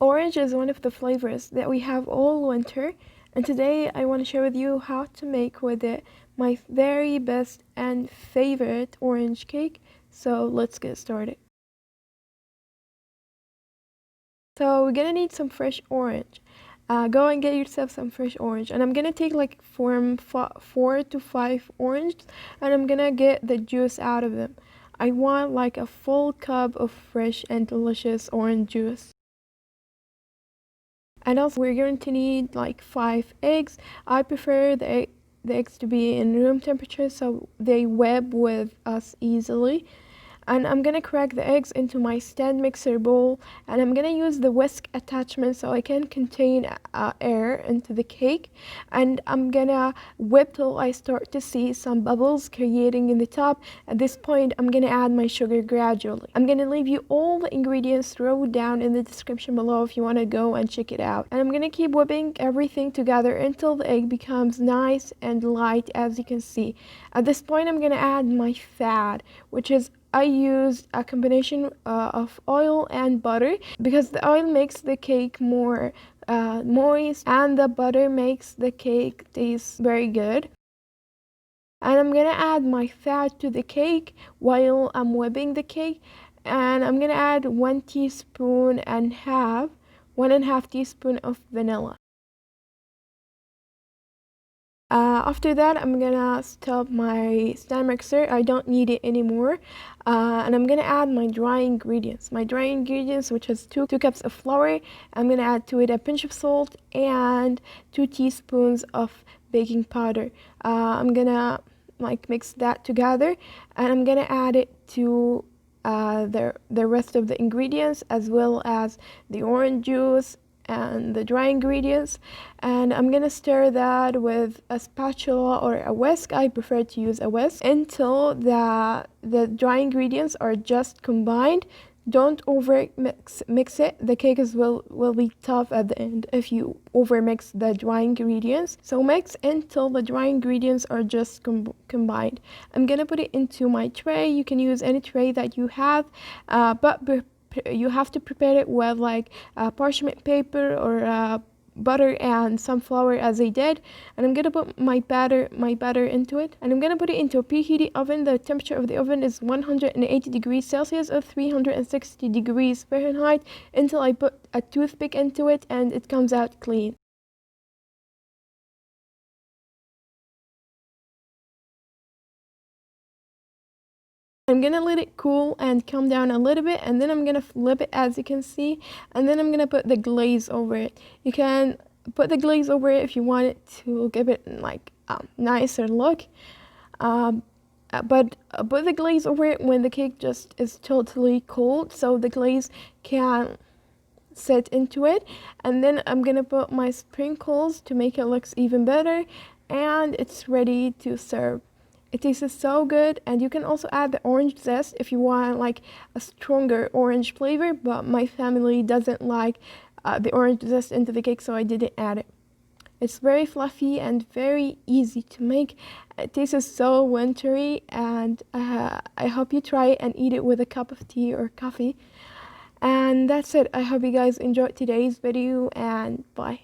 Orange is one of the flavors that we have all winter, and today I want to share with you how to make with it my very best and favorite orange cake. So let's get started. So we're gonna need some fresh orange. Go and get yourself some fresh orange, and I'm gonna take like from 4 to 5 oranges, and I'm gonna get the juice out of them. I want like a full cup of fresh and delicious orange juice. And also we're going to need like 5 eggs. I prefer the eggs to be in room temperature so they web with us easily. And I'm gonna crack the eggs into my stand mixer bowl, and I'm gonna use the whisk attachment so I can contain air into the cake, and I'm gonna whip till I start to see some bubbles creating in the top. At this point I'm gonna add my sugar gradually. I'm gonna leave you all the ingredients wrote down in the description below if you want to go and check it out. And I'm gonna keep whipping everything together until the egg becomes nice and light, as you can see. At this point I'm gonna add my fat, which is I used a combination of oil and butter because the oil makes the cake more moist and the butter makes the cake taste very good. And I'm gonna add my fat to the cake while I'm whipping the cake, and I'm gonna add 1.5 teaspoon of vanilla. After that, I'm gonna stop my stand mixer. I don't need it anymore. And I'm gonna add my dry ingredients. Which is 2 cups of flour. I'm gonna add to it a pinch of salt and 2 teaspoons of baking powder. I'm gonna like mix that together, and I'm gonna add it to the rest of the ingredients, as well as the orange juice and the dry ingredients, and I'm gonna stir that with a spatula or a whisk. I prefer to use a whisk until the dry ingredients are just combined. Don't over mix it. The cake will be tough at the end if you over mix the dry ingredients. So mix until the dry ingredients are just combined. I'm gonna put it into my tray. You can use any tray that you have, but you have to prepare it with like parchment paper or butter and some flour, as I did. And I'm gonna put my batter into it, and I'm gonna put it into a preheated oven. The temperature of the oven is 180 degrees Celsius or 360 degrees Fahrenheit until I put a toothpick into it and it comes out clean. I'm gonna let it cool and calm down a little bit, and then I'm gonna flip it, as you can see, and then I'm gonna put the glaze over it. You can put the glaze over it if you want it to give it like a nicer look, but put the glaze over it when the cake just is totally cold so the glaze can set into it. And then I'm gonna put my sprinkles to make it look even better, and it's ready to serve. It tastes so good, and you can also add the orange zest if you want like a stronger orange flavor, but my family doesn't like the orange zest into the cake, so I didn't add it. It's very fluffy and very easy to make. It tastes so wintry, and I hope you try it and eat it with a cup of tea or coffee. And that's it. I hope you guys enjoyed today's video, and bye.